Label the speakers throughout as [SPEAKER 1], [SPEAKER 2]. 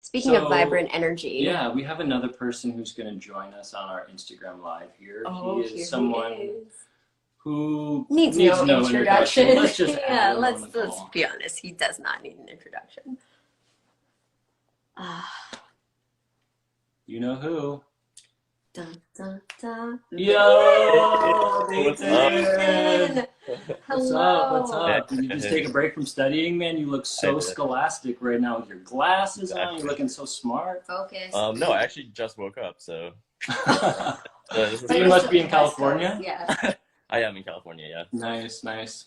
[SPEAKER 1] Speaking of
[SPEAKER 2] So,
[SPEAKER 1] vibrant energy.
[SPEAKER 2] yeah, we have another person who's going to join us on our Instagram live here. He
[SPEAKER 1] Oh,
[SPEAKER 2] is
[SPEAKER 1] here he
[SPEAKER 2] someone
[SPEAKER 1] is.
[SPEAKER 2] who
[SPEAKER 1] Needs
[SPEAKER 2] needs
[SPEAKER 1] no
[SPEAKER 2] no introduction.
[SPEAKER 1] introduction.
[SPEAKER 2] Let's just add
[SPEAKER 1] Yeah,
[SPEAKER 2] him on the
[SPEAKER 1] let's
[SPEAKER 2] call.
[SPEAKER 1] be honest. He does not need an introduction. Ah,
[SPEAKER 2] You know who?
[SPEAKER 1] dun dun dun.
[SPEAKER 3] Hey,
[SPEAKER 2] Yo,
[SPEAKER 3] what's up?
[SPEAKER 2] Nathan!
[SPEAKER 1] Nathan!
[SPEAKER 2] What's up? What's
[SPEAKER 1] Hello.
[SPEAKER 2] up? Did you just take a break from studying, man? You look
[SPEAKER 3] I
[SPEAKER 2] so
[SPEAKER 3] did.
[SPEAKER 2] scholastic right now with your glasses on. You're
[SPEAKER 3] Exactly.
[SPEAKER 2] looking so smart.
[SPEAKER 1] Focus.
[SPEAKER 3] No, I actually just woke up, so this is
[SPEAKER 1] But
[SPEAKER 2] You
[SPEAKER 1] you're
[SPEAKER 3] great.
[SPEAKER 2] must
[SPEAKER 1] still
[SPEAKER 2] be in
[SPEAKER 1] West Coast,
[SPEAKER 2] California?
[SPEAKER 1] yeah.
[SPEAKER 3] I am in California, yeah.
[SPEAKER 2] Nice, nice.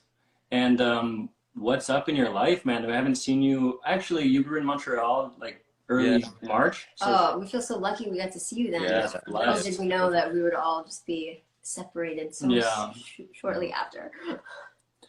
[SPEAKER 2] And what's up in your life, man? I haven't seen you. Actually, you were in Montreal like
[SPEAKER 3] Yeah,
[SPEAKER 2] early March, so
[SPEAKER 1] Oh, we feel so lucky we got to see you then.
[SPEAKER 3] yeah.
[SPEAKER 2] that's
[SPEAKER 1] Little did
[SPEAKER 2] blessed.
[SPEAKER 1] we know that we would all just be separated so
[SPEAKER 2] Yeah.
[SPEAKER 1] shortly after.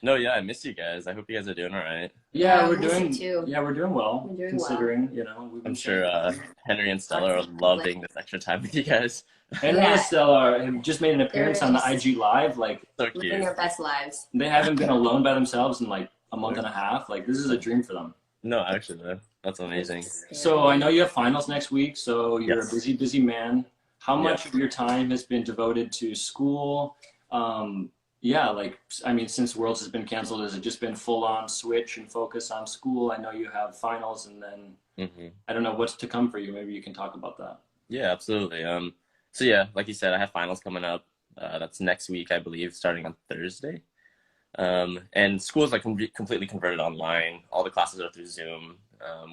[SPEAKER 3] No, yeah, I miss you guys. I hope you guys are doing all right.
[SPEAKER 2] Yeah,
[SPEAKER 1] We miss you too.
[SPEAKER 2] we're doing well,
[SPEAKER 1] We're doing well.
[SPEAKER 2] considering, we've
[SPEAKER 3] I'm
[SPEAKER 2] been
[SPEAKER 3] sure
[SPEAKER 2] saying.
[SPEAKER 3] Henry and
[SPEAKER 1] Lots
[SPEAKER 3] Stella are
[SPEAKER 1] of
[SPEAKER 3] loving this extra time with you guys.
[SPEAKER 2] Henry and
[SPEAKER 1] Yeah,
[SPEAKER 2] Stella have just made an
[SPEAKER 1] they're
[SPEAKER 2] appearance on the
[SPEAKER 1] just
[SPEAKER 2] IG Live. Like,
[SPEAKER 3] So
[SPEAKER 1] living
[SPEAKER 3] cute.
[SPEAKER 1] their best lives.
[SPEAKER 2] they haven't been alone by themselves in like a month and a half. Like, this is a dream for them.
[SPEAKER 3] No, actually, that's
[SPEAKER 1] They're
[SPEAKER 3] amazing.
[SPEAKER 1] just
[SPEAKER 2] So I know
[SPEAKER 1] staring.
[SPEAKER 2] you have finals next week, so you're a
[SPEAKER 3] Yes.
[SPEAKER 2] busy, busy man. How
[SPEAKER 3] Yeah.
[SPEAKER 2] much of your time has been devoted to school? Yeah, like I mean, since Worlds has been canceled, has it just been full on switch and focus on school? I know you have finals, and then I don't know what's to come for you. Maybe you can talk about that.
[SPEAKER 3] Yeah, absolutely. So yeah, like you said, I have finals coming up. That's next week, I believe, starting on Thursday. And school is like completely converted online. All the classes are through Zoom.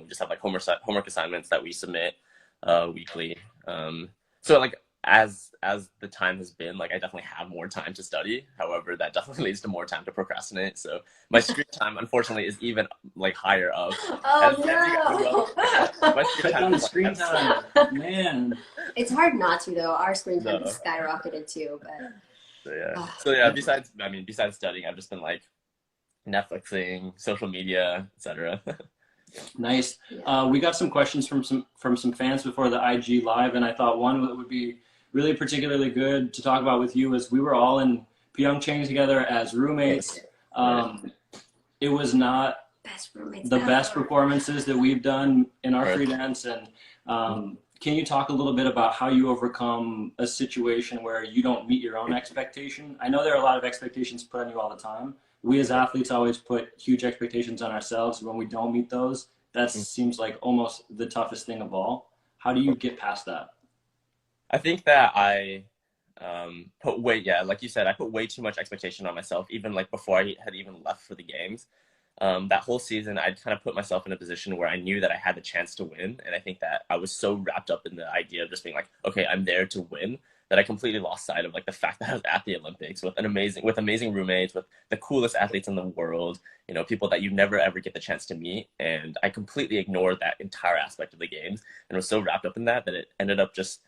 [SPEAKER 3] We just have like homework assignments that we submit weekly. So like as the time has been, like I definitely have more time to study. However, that definitely leads to more time to procrastinate. So my screen time, unfortunately, is even like higher up. As you guys well, my screen
[SPEAKER 2] Cut
[SPEAKER 3] time
[SPEAKER 2] down the
[SPEAKER 3] is like
[SPEAKER 2] screen
[SPEAKER 3] absolutely
[SPEAKER 2] time, man.
[SPEAKER 1] It's hard not to though. Our screen time
[SPEAKER 3] no.
[SPEAKER 1] has skyrocketed too, but
[SPEAKER 3] So yeah.
[SPEAKER 1] ah,
[SPEAKER 3] So yeah. Besides studying, I've just been like Netflixing, social media, etc.
[SPEAKER 2] Nice.
[SPEAKER 1] yeah.
[SPEAKER 2] We got some questions from some fans before the IG live, and I thought one that would be really particularly good to talk about with you is we were all in Pyeongchang together as roommates.
[SPEAKER 3] Right.
[SPEAKER 2] Um, it was not
[SPEAKER 1] Best roommates
[SPEAKER 2] the best
[SPEAKER 1] ever.
[SPEAKER 2] performances that we've done in our
[SPEAKER 3] Right.
[SPEAKER 2] free dance, and can you talk a little bit about how you overcome a situation where you don't meet your own expectation? I know there are a lot of expectations put on you all the time. We as athletes always put huge expectations on ourselves. When we don't meet those, that seems like almost the toughest thing of all. How do you get past that?
[SPEAKER 3] I think that I put way yeah, like you said, I put way too much expectation on myself, even like before I had even left for the games. That whole season, I'd kind of put myself in a position where I knew that I had the chance to win, and I think that I was so wrapped up in the idea of just being like, okay, I'm there to win, that I completely lost sight of like the fact that I was at the Olympics with amazing roommates, with the coolest athletes in the world, people that you never ever get the chance to meet, and I completely ignored that entire aspect of the games and was so wrapped up in that it ended up just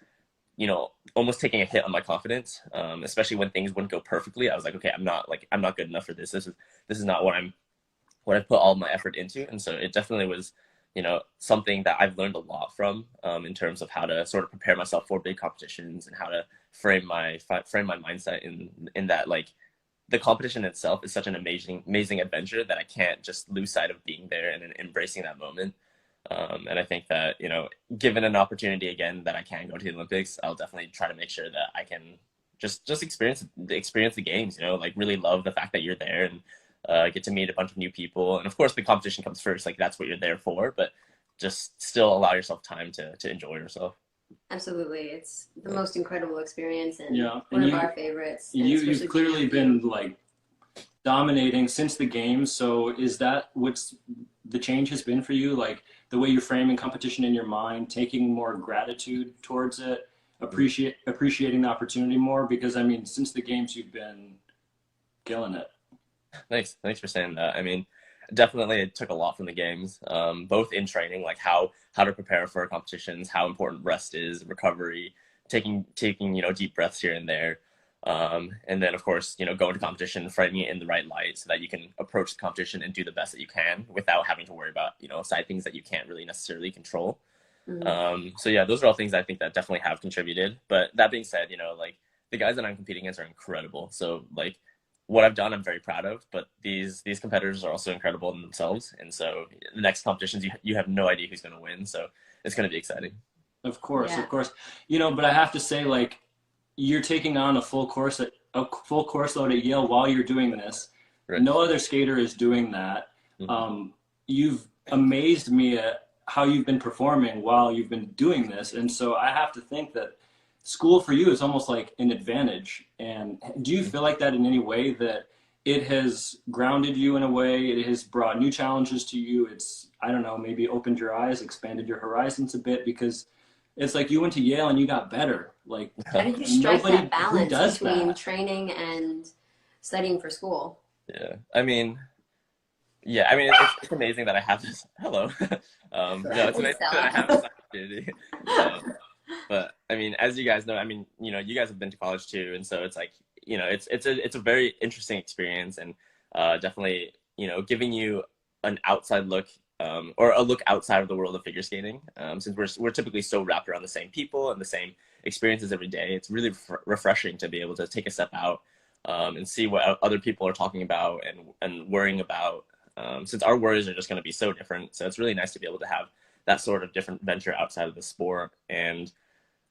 [SPEAKER 3] almost taking a hit on my confidence, especially when things wouldn't go perfectly. I was like, okay, I'm not good enough for this. This is not what I put all my effort into. And so it definitely was, something that I've learned a lot from, in terms of how to sort of prepare myself for big competitions and how to frame my mindset in that, like, the competition itself is such an amazing adventure that I can't just lose sight of being there and then embracing that moment. And I think that, given an opportunity again that I can go to the Olympics, I'll definitely try to make sure that I can just experience the games, like really love the fact that you're there and get to meet a bunch of new people. And of course, the competition comes first. Like that's what you're there for. But just still allow yourself time to enjoy yourself.
[SPEAKER 1] Absolutely. It's the most incredible experience and
[SPEAKER 2] Yeah,
[SPEAKER 1] one
[SPEAKER 2] and
[SPEAKER 1] of our favorites. And
[SPEAKER 2] you've
[SPEAKER 1] especially
[SPEAKER 2] clearly
[SPEAKER 1] being
[SPEAKER 2] been like dominating since the games. So is that what's the change has been for you? Like the way you're framing competition in your mind, taking more gratitude towards it, appreciating the opportunity more? Because I mean, since the games, you've been killing it.
[SPEAKER 3] Thanks for saying that. I mean, definitely it took a lot from the games, both in training, like how to prepare for competitions, how important rest is, recovery, taking deep breaths here and there, and then of course going to competition, framing it in the right light so that you can approach the competition and do the best that you can without having to worry about side things that you can't really necessarily control.
[SPEAKER 1] mm,
[SPEAKER 3] So yeah, those are all things I think that definitely have contributed. But that being said, like the guys that I'm competing against are incredible. So like what I've done, I'm very proud of. But these competitors are also incredible in themselves. And so the next competitions, you have no idea who's going to win. So it's going to be exciting.
[SPEAKER 2] Of course,
[SPEAKER 1] Yeah.
[SPEAKER 2] of course. But I have to say, like, you're taking on a full course load at Yale while you're doing this.
[SPEAKER 3] Right.
[SPEAKER 2] No other skater is doing that.
[SPEAKER 3] Mhm.
[SPEAKER 2] You've amazed me at how you've been performing while you've been doing this, and so I have to think that school for you is almost like an advantage. And do you feel like that in any way, that it has grounded you in a way, it has brought new challenges to you? It's, I don't know, maybe opened your eyes, expanded your horizons a bit, because it's like you went to Yale and you got better. Like,
[SPEAKER 1] How did you strike
[SPEAKER 2] nobody
[SPEAKER 1] that
[SPEAKER 2] who
[SPEAKER 1] balance
[SPEAKER 2] does
[SPEAKER 1] between
[SPEAKER 2] that.
[SPEAKER 1] training and studying for school?
[SPEAKER 3] Yeah. I mean, yeah, I mean, it's amazing that I have this. Hello. No, it's
[SPEAKER 1] Hey,
[SPEAKER 3] amazing that I have this opportunity. But I mean, as you guys know, I mean, you guys have been to college too, and so it's like, it's a very interesting experience, and definitely, giving you an outside look, or a look outside of the world of figure skating. Since we're typically so wrapped around the same people and the same experiences every day, it's really refreshing to be able to take a step out, and see what other people are talking about and worrying about. Since our worries are just going to be so different, so it's really nice to be able to have that sort of different venture outside of the sport. And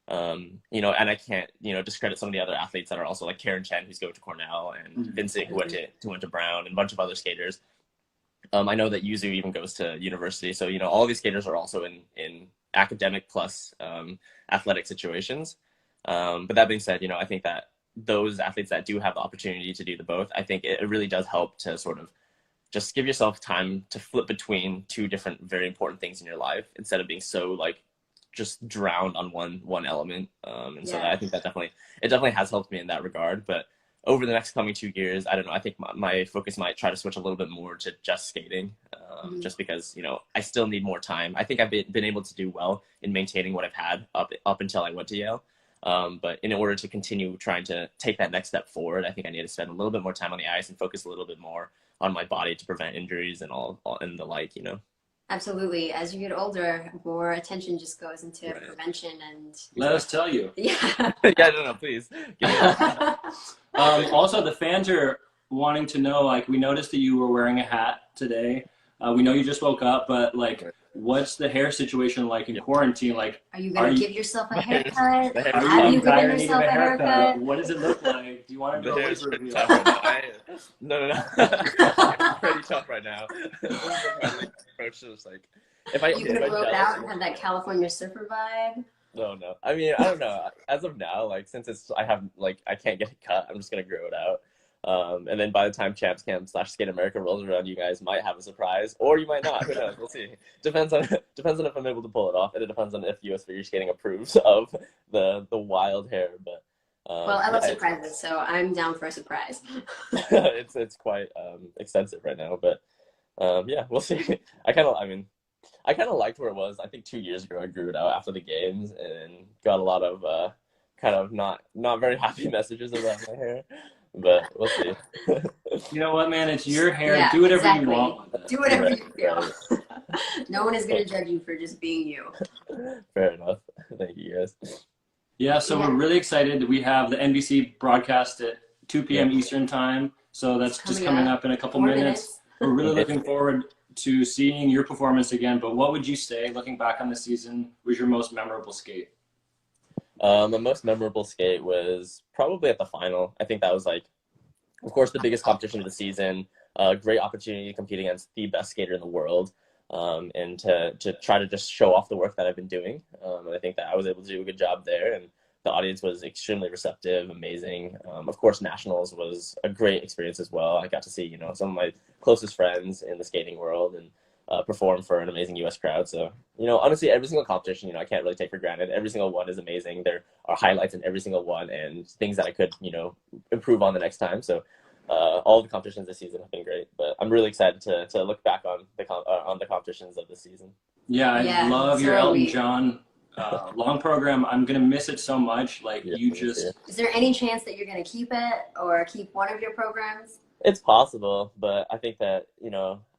[SPEAKER 3] and I can't, discredit some of the other athletes that are also like Chen, who's going to Cornell, and Vincent, who went to Brown, and a bunch of other skaters. I know that Yuzu even goes to university, so all these skaters are also in academic plus athletic situations. But that being said, I think that those athletes that do have the opportunity to do the both, I think it really does help to sort of just give yourself time to flip between two different very important things in your life, instead of being so like just drowned on one element. And so I think that definitely has helped me in that regard. But over the next coming 2 years, I don't know, I think my focus might try to switch a little bit more to just skating, just because I still need more time. I think I've been able to do well in maintaining what I've had up until I went to Yale. But in order to continue trying to take that next step forward, I think I need to spend a little bit more time on the ice and focus a little bit more on my body to prevent injuries and all and the like.
[SPEAKER 1] Absolutely. As you get older, more attention just goes into
[SPEAKER 3] Right.
[SPEAKER 1] prevention and
[SPEAKER 2] Let us tell you.
[SPEAKER 1] yeah.
[SPEAKER 3] Yeah, no, please. Give me that.
[SPEAKER 2] Also, the fans are wanting to know, like, we noticed that you were wearing a hat today. We know you just woke up, but like, what's the hair situation like in quarantine? Like,
[SPEAKER 1] Are you gonna give yourself a haircut?
[SPEAKER 3] The hair's
[SPEAKER 2] are
[SPEAKER 1] Have
[SPEAKER 2] you
[SPEAKER 1] you
[SPEAKER 2] in dire
[SPEAKER 1] given
[SPEAKER 2] need of
[SPEAKER 1] yourself
[SPEAKER 2] a
[SPEAKER 1] a
[SPEAKER 2] haircut?
[SPEAKER 1] haircut?
[SPEAKER 2] What does it look like? Do you want to
[SPEAKER 3] The
[SPEAKER 2] do a
[SPEAKER 3] hair's
[SPEAKER 2] wig
[SPEAKER 3] pretty
[SPEAKER 2] reveal?
[SPEAKER 3] tough right now. No. It's pretty tough right now. This is my like, approach to this, like, if I
[SPEAKER 1] You gonna blow it
[SPEAKER 3] gel
[SPEAKER 1] out
[SPEAKER 3] it-
[SPEAKER 1] and have that California surfer vibe?
[SPEAKER 3] No. I mean, I don't know. As of now, like, since I can't get it cut, I'm just gonna grow it out. And then by the time Champs Camp / Skate America rolls around, you guys might have a surprise, or you might not. Who knows? We'll see. Depends on if I'm able to pull it off, and it depends on if US Figure Skating approves of the wild hair. But
[SPEAKER 1] Well, I love
[SPEAKER 3] yeah,
[SPEAKER 1] surprises, so I'm down for a surprise.
[SPEAKER 3] it's quite extensive right now, but yeah, we'll see. I kind of liked where it was. I think 2 years ago I grew it out after the games and got a lot of kind of not very happy messages about my hair, but we'll see.
[SPEAKER 2] You know what, man? It's your hair.
[SPEAKER 1] Yeah,
[SPEAKER 2] Do whatever
[SPEAKER 1] exactly.
[SPEAKER 2] you want with it.
[SPEAKER 1] Do whatever
[SPEAKER 3] Right,
[SPEAKER 1] you feel. No one is gonna judge you for just being you.
[SPEAKER 3] Fair enough. Thank you guys.
[SPEAKER 2] Yeah, so
[SPEAKER 1] Yeah.
[SPEAKER 2] we're really excited. We have the NBC broadcast at 2 p.m.
[SPEAKER 3] Yeah.
[SPEAKER 2] Eastern time, so that's
[SPEAKER 1] It's
[SPEAKER 2] just
[SPEAKER 1] coming
[SPEAKER 2] coming
[SPEAKER 1] up.
[SPEAKER 2] up in a couple
[SPEAKER 1] 4
[SPEAKER 2] minutes.
[SPEAKER 1] minutes.
[SPEAKER 2] We're really looking forward to seeing your performance again, but what would you say, looking back on the season, was your most memorable skate?
[SPEAKER 3] My most memorable skate was probably at the final. I think that was like, of course, the biggest competition of the season. Great opportunity to compete against the best skater in the world, and to try to just show off the work that I've been doing. And I think that I was able to do a good job there, and the audience was extremely receptive, amazing. Of course, nationals was a great experience as well. I got to see some of my closest friends in the skating world and perform for an amazing U.S. crowd. So honestly, every single competition I can't really take for granted. Every single one is amazing. There are highlights in every single one and things that I could improve on the next time. So all the competitions this season have been great, but I'm really excited to look back on the competitions of this season.
[SPEAKER 2] Yeah, I
[SPEAKER 1] Yeah,
[SPEAKER 2] love
[SPEAKER 1] so
[SPEAKER 2] your
[SPEAKER 1] are
[SPEAKER 2] Elton
[SPEAKER 1] we.
[SPEAKER 2] John long program. I'm gonna miss it so much. Like,
[SPEAKER 3] Yeah,
[SPEAKER 2] you
[SPEAKER 3] me too.
[SPEAKER 2] just,
[SPEAKER 1] Is there any chance that you're gonna keep it or keep one of your programs?
[SPEAKER 3] It's possible, but I think that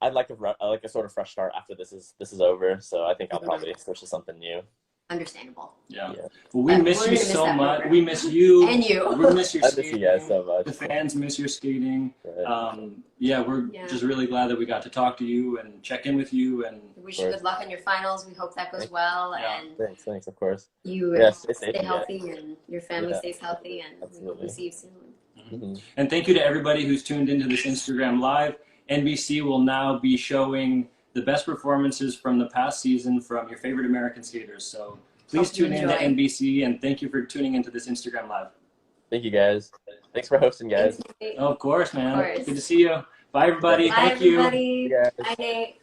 [SPEAKER 3] I like a sort of fresh start after this is over. So I think I'll probably switch to something new.
[SPEAKER 1] understandable.
[SPEAKER 2] Yeah.
[SPEAKER 3] Yeah.
[SPEAKER 2] Well, we
[SPEAKER 1] But
[SPEAKER 2] miss
[SPEAKER 1] we're
[SPEAKER 2] you
[SPEAKER 1] gonna miss
[SPEAKER 2] so
[SPEAKER 1] that
[SPEAKER 2] much.
[SPEAKER 1] program.
[SPEAKER 2] We miss you.
[SPEAKER 1] And you.
[SPEAKER 2] We miss your
[SPEAKER 3] I
[SPEAKER 2] skating.
[SPEAKER 3] miss you guys so much.
[SPEAKER 2] The fans miss your skating.
[SPEAKER 3] Right.
[SPEAKER 2] Yeah, we're
[SPEAKER 1] Yeah.
[SPEAKER 2] just really glad that we got to talk to you and check in with you. And
[SPEAKER 1] We wish you good luck on your finals. We hope that goes well,
[SPEAKER 2] Yeah.
[SPEAKER 1] and
[SPEAKER 3] Thanks, of course.
[SPEAKER 1] you
[SPEAKER 3] Yeah, stay safe,
[SPEAKER 1] stay
[SPEAKER 3] you
[SPEAKER 1] healthy, and your family
[SPEAKER 3] Yeah.
[SPEAKER 1] stays healthy, and we hope
[SPEAKER 3] Absolutely.
[SPEAKER 1] we see you soon.
[SPEAKER 3] Mm-hmm.
[SPEAKER 2] And thank you to everybody who's tuned into this Instagram Live. NBC will now be showing the best performances from the past season from your favorite American skaters. So please
[SPEAKER 1] Hope you
[SPEAKER 2] tune in to
[SPEAKER 1] enjoy.
[SPEAKER 2] NBC, and thank you for tuning into this Instagram Live.
[SPEAKER 3] Thank you, guys. Thanks for hosting, guys.
[SPEAKER 1] Thanks, Nate.
[SPEAKER 2] Oh, of course, man.
[SPEAKER 1] Of course.
[SPEAKER 2] Good to see you. Bye, everybody.
[SPEAKER 1] Bye,
[SPEAKER 2] Thank you.
[SPEAKER 1] everybody.
[SPEAKER 3] You guys.
[SPEAKER 1] Bye, Nate.